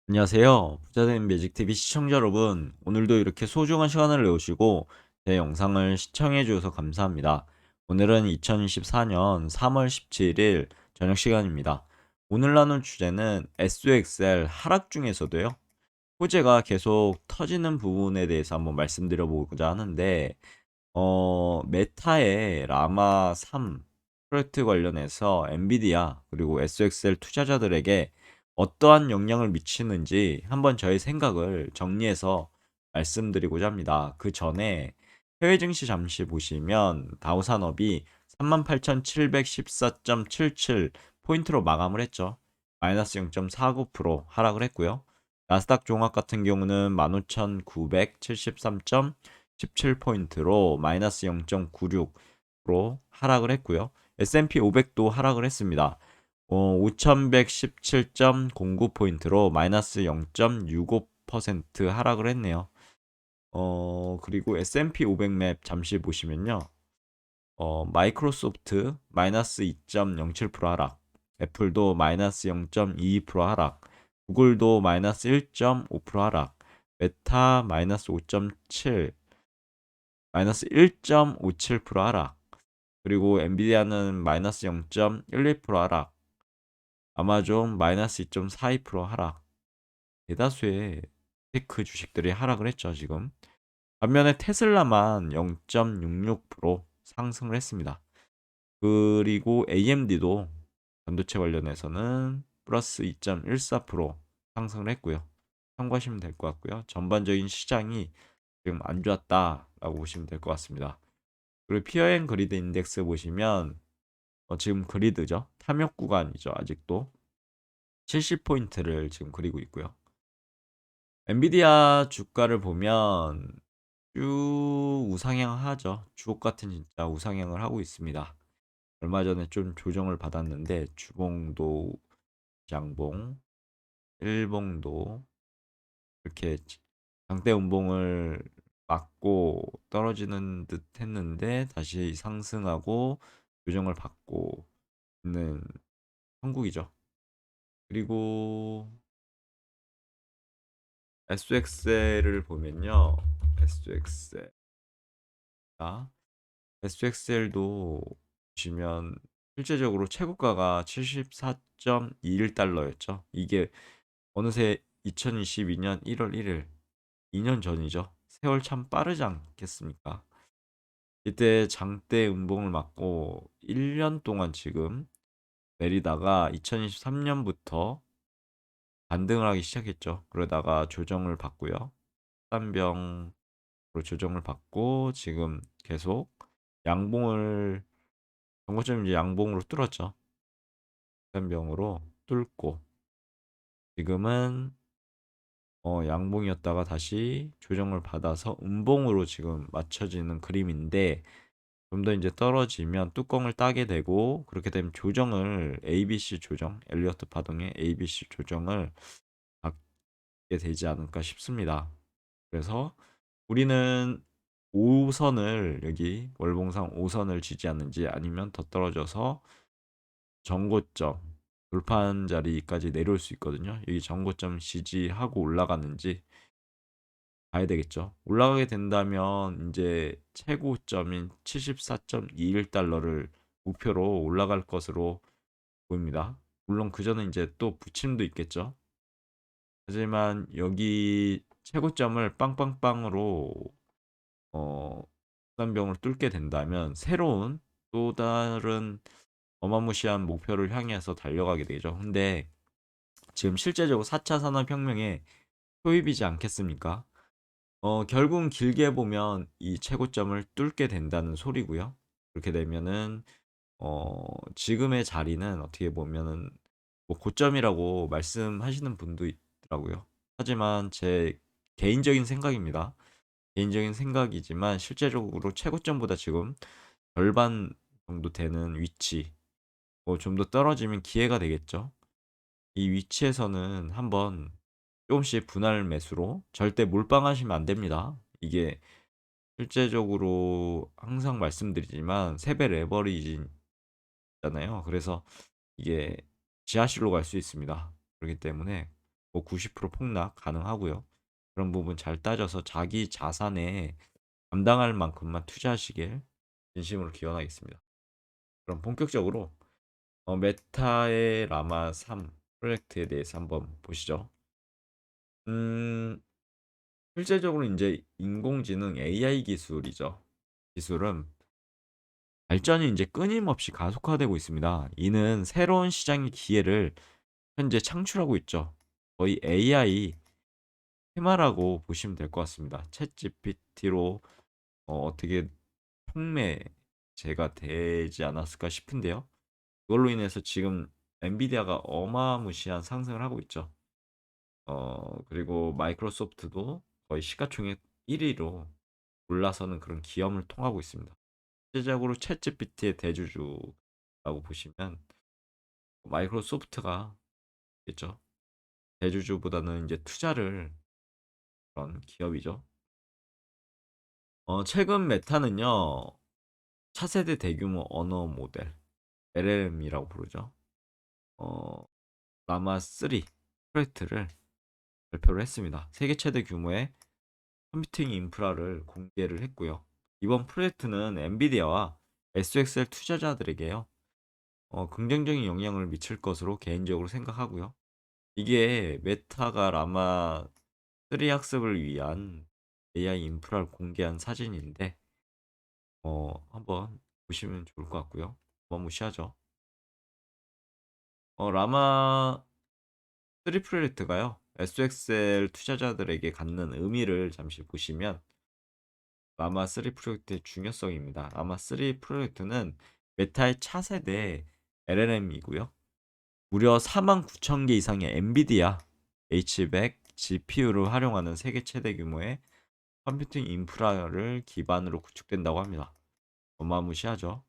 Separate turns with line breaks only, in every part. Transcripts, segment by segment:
안녕하세요. 부자된 매직TV 시청자 여러분. 오늘도 이렇게 소중한 시간을 내오시고 제 영상을 시청해 주셔서 감사합니다. 오늘은 2024년 3월 17일 저녁 시간입니다. 오늘 나눌 주제는 SOXL 하락 중에서도요. 호재가 계속 터지는 부분에 대해서 한번 말씀드려 보고자 하는데 메타의 라마 3 프로젝트 관련해서 엔비디아 그리고 SOXL 투자자들에게 어떠한 영향을 미치는지 한번 저의 생각을 정리해서 말씀드리고자 합니다. 그 전에 해외 증시 잠시 보시면 다우 산업이 38,714.77 포인트로 마감을 했죠. 마이너스 0.49% 하락을 했고요. 나스닥 종합 같은 경우는 15,973.17포인트로 마이너스 0.96% 하락을 했고요. S&P 500도 하락을 했습니다. 5,117.09포인트로 마이너스 0.65% 하락을 했네요. 그리고 S&P 500맵 잠시 보시면요. 마이크로소프트 마이너스 2.07% 하락, 애플도 마이너스 0.22% 하락, 구글도 마이너스 1.5% 하락, 메타 마이너스 5.7, 마이너스 1.57% 하락, 그리고 엔비디아는 마이너스 0.12% 하락, 아마존 마이너스 2.42% 하락. 대다수의 테크 주식들이 하락을 했죠, 지금. 반면에 테슬라만 0.66% 상승을 했습니다. 그리고 AMD도 반도체 관련해서는 플러스 2.14% 상승을 했고요. 참고하시면 될 것 같고요. 전반적인 시장이 지금 안 좋았다라고 보시면 될 것 같습니다. 그리고 피어앤 그리드 인덱스 보시면 지금 그리드죠. 탐욕 구간이죠. 아직도 70포인트를 지금 그리고 있고요. 엔비디아 주가를 보면 쭉 우상향하죠. 주옥 같은 진짜 우상향을 하고 있습니다. 얼마 전에 좀 조정을 받았는데 주봉도 양봉, 일봉도 이렇게 장대 음봉을 맞고 떨어지는 듯 했는데 다시 상승하고 조정을 받고 있는 형국이죠. 그리고 SXL을 보면요. SXL. SXL도 보시면 실제적으로 최고가가 74.21달러였죠. 이게 어느새 2022년 1월 1일, 2년 전이죠. 세월 참 빠르지 않겠습니까? 이때 장대 음봉을 맞고 1년 동안 지금 내리다가 2023년부터 반등을 하기 시작했죠. 그러다가 조정을 받고요. 단병으로 조정을 받고 지금 계속 양봉을 정고점 이제 양봉으로 뚫었죠. 단병으로 뚫고 지금은 양봉이었다가 다시 조정을 받아서 음봉으로 지금 맞춰지는 그림인데 좀 더 이제 떨어지면 뚜껑을 따게 되고 그렇게 되면 조정을 ABC 조정, 엘리어트 파동의 ABC 조정을 받게 되지 않을까 싶습니다. 그래서 우리는 5선을 여기 월봉상 5선을 지지하는지 아니면 더 떨어져서 정고점 돌파한 자리까지 내려올 수 있거든요. 여기 정고점 지지하고 올라가는지 봐야 되겠죠. 올라가게 된다면 이제 최고점인 74.21달러를 목표로 올라갈 것으로 보입니다. 물론 그 전에 이제 또 부침도 있겠죠. 하지만 여기 최고점을 빵빵빵으로 어 수단병을 뚫게 된다면 새로운 또 다른 어마무시한 목표를 향해서 달려가게 되죠. 근데 지금 실제적으로 4차 산업혁명에 초입이지 않겠습니까? 결국은 길게 보면 이 최고점을 뚫게 된다는 소리고요. 그렇게 되면은 지금의 자리는 어떻게 보면은 뭐 고점이라고 말씀하시는 분도 있더라고요. 하지만 제 개인적인 생각입니다. 개인적인 생각이지만 실제적으로 최고점보다 지금 절반 정도 되는 위치, 좀 더 떨어지면 기회가 되겠죠. 이 위치에서는 한번 조금씩 분할 매수로 절대 몰빵하시면 안 됩니다. 이게 실제적으로 항상 말씀드리지만 3배 레버리지잖아요. 그래서 이게 지하실로 갈 수 있습니다. 그렇기 때문에 뭐 90% 폭락 가능하고요. 그런 부분 잘 따져서 자기 자산에 감당할 만큼만 투자하시길 진심으로 기원하겠습니다. 그럼 본격적으로 메타의 라마 3 프로젝트에 대해서 한번 보시죠. 음, 실제적으로 이제 인공지능 AI 기술이죠. 기술은 발전이 이제 끊임없이 가속화되고 있습니다. 이는 새로운 시장의 기회를 현재 창출하고 있죠. 거의 AI 테마라고 보시면 될 것 같습니다. 챗 GPT로 어떻게 촉매제가 되지 않았을까 싶은데요. 그걸로 인해서 지금 엔비디아가 어마무시한 상승을 하고 있죠. 그리고 마이크로소프트도 거의 시가총액 1위로 올라서는 그런 기염을 통하고 있습니다. 실제적으로 챗 GPT의 대주주라고 보시면 마이크로소프트가 있죠. 대주주보다는 이제 투자를 그런 기업이죠. 최근 메타는요, 차세대 대규모 언어 모델 LLM이라고 부르죠. 어, 라마 3 프로젝트를 발표를 했습니다. 세계 최대 규모의 컴퓨팅 인프라를 공개를 했고요. 이번 프로젝트는 엔비디아와 SXL 투자자들에게요, 긍정적인 영향을 미칠 것으로 개인적으로 생각하고요. 이게 메타가 라마 3 학습을 위한 AI 인프라를 공개한 사진인데, 한번 보시면 좋을 것 같고요. 한번 무시하죠. 라마 3 프로젝트가요, SXL 투자자들에게 갖는 의미를 잠시 보시면, 라마 3 프로젝트의 중요성입니다. 라마 3 프로젝트는 메타의 차세대 LLM이고요. 무려 49,000개 이상의 엔비디아 H100 GPU를 활용하는 세계 최대 규모의 컴퓨팅 인프라를 기반으로 구축된다고 합니다. 어마무시하죠.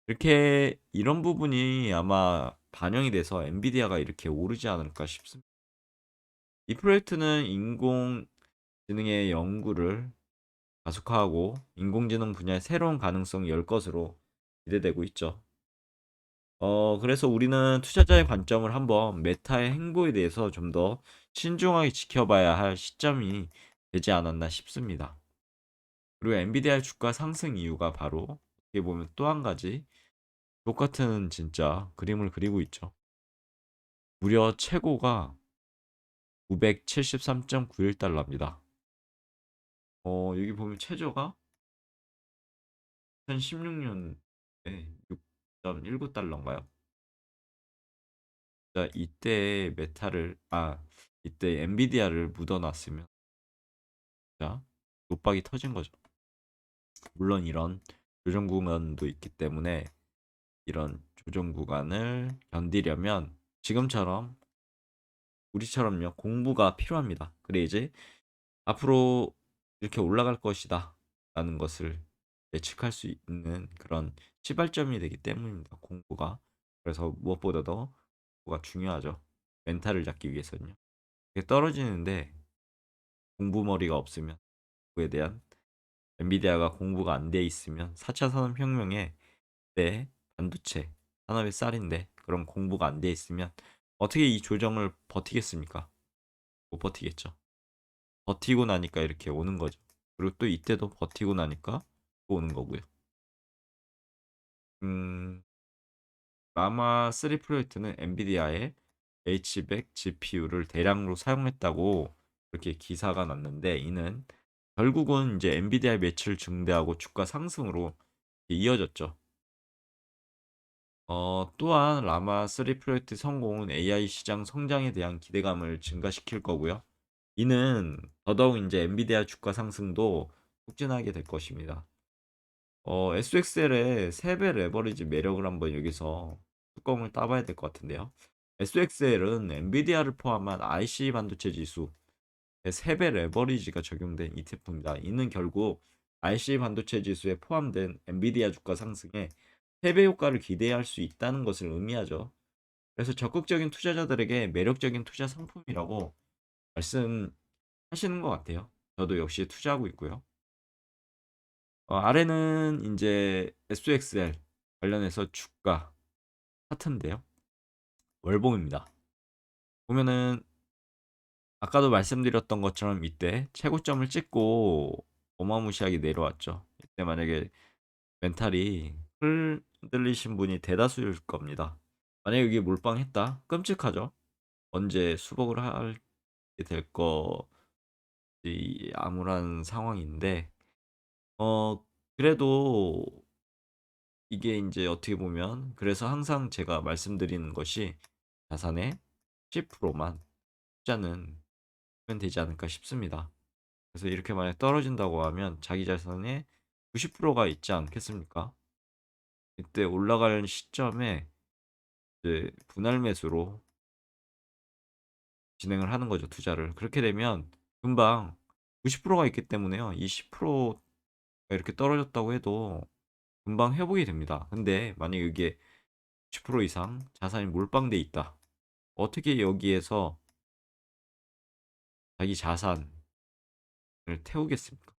이렇게 이런 부분이 아마 반영이 돼서 엔비디아가 이렇게 오르지 않을까 싶습니다. 이 프로젝트는 인공지능의 연구를 가속화하고 인공지능 분야의 새로운 가능성을 열 것으로 기대되고 있죠. 그래서 우리는 투자자의 관점을 한번 메타의 행보에 대해서 좀 더 신중하게 지켜봐야 할 시점이 되지 않았나 싶습니다. 그리고 엔비디아의 주가 상승 이유가 바로 어떻게 보면 또 한 가지 똑같은 진짜 그림을 그리고 있죠. 무려 최고가 973.91달러입니다. 여기 보면 최저가 2016년에 6.19달러인가요? 자, 이때 엔비디아를 묻어놨으면 진짜 못박이 터진 거죠. 물론 이런 조정 구간도 있기 때문에 이런 조정 구간을 견디려면 지금처럼 우리처럼요 공부가 필요합니다. 그래 이제 앞으로 이렇게 올라갈 것이다 라는 것을 예측할 수 있는 그런 시발점이 되기 때문입니다. 공부가. 그래서 무엇보다도 공부가 중요하죠. 멘탈을 잡기 위해서는요. 이게 떨어지는데 공부머리가 없으면 그에 대한 엔비디아가 공부가 안 돼 있으면 4차 산업혁명에 때 반도체 산업의 쌀인데 그런 공부가 안 돼 있으면 어떻게 이 조정을 버티겠습니까? 못 버티겠죠. 버티고 나니까 이렇게 오는 거죠. 그리고 또 이때도 버티고 나니까 또 오는 거고요. 음, 라마 3 프로젝트는 엔비디아의 H100 GPU를 대량으로 사용했다고 이렇게 기사가 났는데 이는 결국은 이제 엔비디아의 매출 증대하고 주가 상승으로 이어졌죠. 또한 라마 3 프로젝트 성공은 AI 시장 성장에 대한 기대감을 증가시킬 거고요. 이는 더더욱 이제 엔비디아 주가 상승도 촉진하게 될 것입니다. SXL의 3배 레버리지 매력을 한번 여기서 뚜껑을 따봐야 될 것 같은데요. SXL은 엔비디아를 포함한 IC 반도체 지수 3배 레버리지가 적용된 ETF입니다. 이는 결국 IC 반도체 지수에 포함된 엔비디아 주가 상승에 3배 효과를 기대할 수 있다는 것을 의미하죠. 그래서 적극적인 투자자들에게 매력적인 투자 상품이라고 말씀하시는 것 같아요. 저도 역시 투자하고 있고요. 아래는 이제 SXL 관련해서 주가 차트인데요. 월봉입니다. 보면은 아까도 말씀드렸던 것처럼 이때 최고점을 찍고 어마무시하게 내려왔죠. 이때 만약에 멘탈이 흔들리신 분이 대다수일 겁니다. 만약에 여기 몰빵했다? 끔찍하죠. 언제 수복을 하게 될 거지 암울한 상황인데 그래도 이게 인제 어떻게 보면 그래서 항상 제가 말씀드리는 것이 자산의 10%만 투자는 하면 되지 않을까 싶습니다. 그래서 이렇게 만약 떨어진다고 하면 자기 자산의 90%가 있지 않겠습니까? 이때 올라갈 시점에 이제 분할 매수로 진행을 하는 거죠, 투자를. 그렇게 되면 금방 90%가 있기 때문에요. 이 10%가 이렇게 떨어졌다고 해도 금방 회복이 됩니다. 근데 만약에 이게 10% 이상 자산이 몰빵돼 있다. 어떻게 여기에서 자기 자산을 태우겠습니까?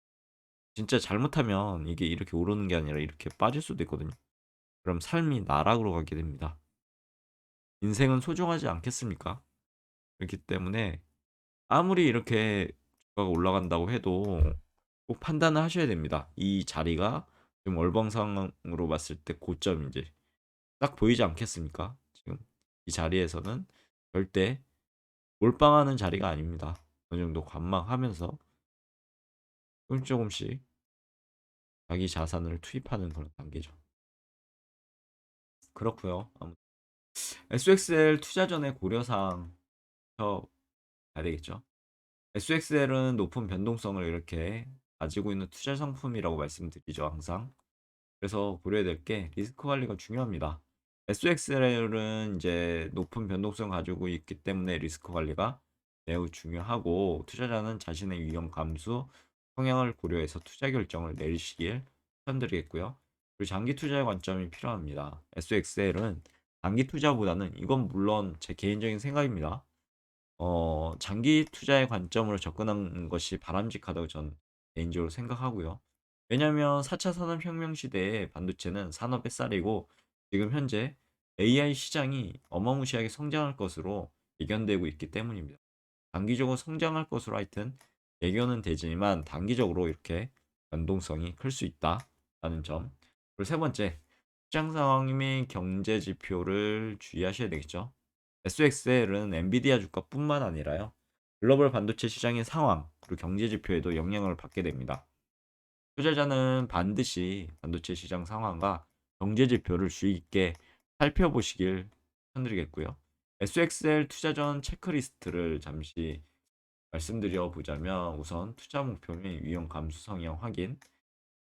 진짜 잘못하면 이게 이렇게 오르는 게 아니라 이렇게 빠질 수도 있거든요. 그럼 삶이 나락으로 가게 됩니다. 인생은 소중하지 않겠습니까? 그렇기 때문에 아무리 이렇게 주가가 올라간다고 해도 꼭 판단을 하셔야 됩니다. 이 자리가 지금 월봉상으로 봤을 때 고점인지 딱 보이지 않겠습니까? 지금 이 자리에서는 절대 몰빵하는 자리가 아닙니다. 어느 정도 관망하면서 조금 조금씩 자기 자산을 투입하는 그런 단계죠. 그렇고요. SXL 투자 전에 고려사항 펴봐야 되겠죠. SXL은 높은 변동성을 이렇게 가지고 있는 투자 상품이라고 말씀드리죠, 항상. 그래서 고려해야 될 게 리스크 관리가 중요합니다. SXL은 이제 높은 변동성을 가지고 있기 때문에 리스크 관리가 매우 중요하고 투자자는 자신의 위험 감수 성향을 고려해서 투자 결정을 내리시길 추천드리겠고요. 그리고 장기 투자의 관점이 필요합니다. SXL은 단기 투자보다는 이건 물론 제 개인적인 생각입니다. 장기 투자의 관점으로 접근하는 것이 바람직하다고 저는 개인적으로 생각하고요. 왜냐하면 4차 산업혁명 시대에 반도체는 산업의 쌀이고 지금 현재 AI 시장이 어마무시하게 성장할 것으로 예견되고 있기 때문입니다. 단기적으로 성장할 것으로 하여튼 예견은 되지만 단기적으로 이렇게 변동성이 클 수 있다라는 점. 그리고 세 번째, 시장 상황 및 경제 지표를 주의하셔야 되겠죠. SXL은 엔비디아 주가뿐만 아니라요. 글로벌 반도체 시장의 상황, 그리고 경제 지표에도 영향을 받게 됩니다. 투자자는 반드시 반도체 시장 상황과 경제 지표를 주의 깊게 살펴보시길 추천드리겠고요. SXL 투자 전 체크리스트를 잠시 말씀드려 보자면 우선 투자 목표 및 위험 감수 성향 확인,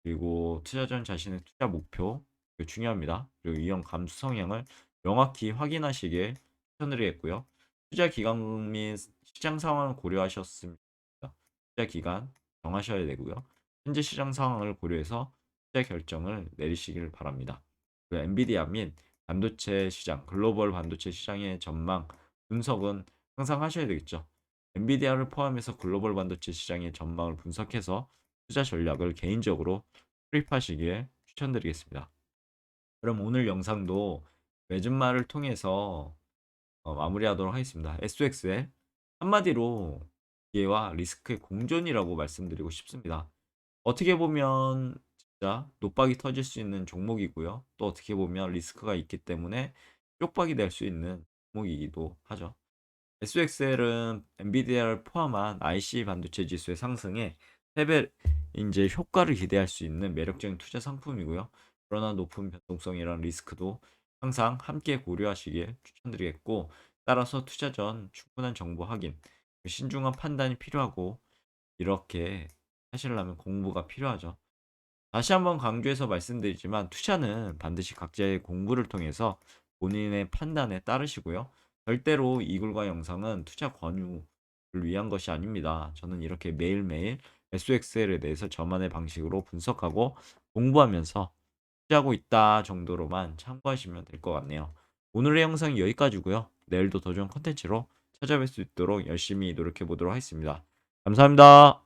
그리고 투자 전 자신의 투자 목표, 이거 중요합니다. 그리고 위험 감수 성향을 명확히 확인하시길 추천드리겠고요. 투자 기간 및 시장 상황을 고려하셨습니다. 투자 기간 정하셔야 되고요. 현재 시장 상황을 고려해서 투자 결정을 내리시길 바랍니다. 그리고 엔비디아 및 반도체 시장, 글로벌 반도체 시장의 전망 분석은 항상 하셔야 되겠죠. 엔비디아를 포함해서 글로벌 반도체 시장의 전망을 분석해서 투자 전략을 개인적으로 투입하시길 추천드리겠습니다. 그럼 오늘 영상도 매준말을 통해서 마무리하도록 하겠습니다. SX의 한마디로 기회와 리스크의 공존이라고 말씀드리고 싶습니다. 어떻게 보면 진짜 노박이 터질 수 있는 종목이고요. 또 어떻게 보면 리스크가 있기 때문에 쪽박이 될 수 있는 종목이기도 하죠. SXL은 엔비디아를 포함한 IC 반도체 지수의 상승에 3배 이제 효과를 기대할 수 있는 매력적인 투자 상품이고요. 그러나 높은 변동성이란 리스크도 항상 함께 고려하시길 추천드리겠고, 따라서 투자 전 충분한 정보 확인, 신중한 판단이 필요하고 이렇게 하시려면 공부가 필요하죠. 다시 한번 강조해서 말씀드리지만 투자는 반드시 각자의 공부를 통해서 본인의 판단에 따르시고요. 절대로 이 글과 영상은 투자 권유를 위한 것이 아닙니다. 저는 이렇게 매일매일 SXL에 대해서 저만의 방식으로 분석하고 공부하면서 투자하고 있다 정도로만 참고하시면 될 것 같네요. 오늘의 영상이 여기까지고요. 내일도 더 좋은 컨텐츠로 찾아뵐 수 있도록 열심히 노력해 보도록 하겠습니다. 감사합니다.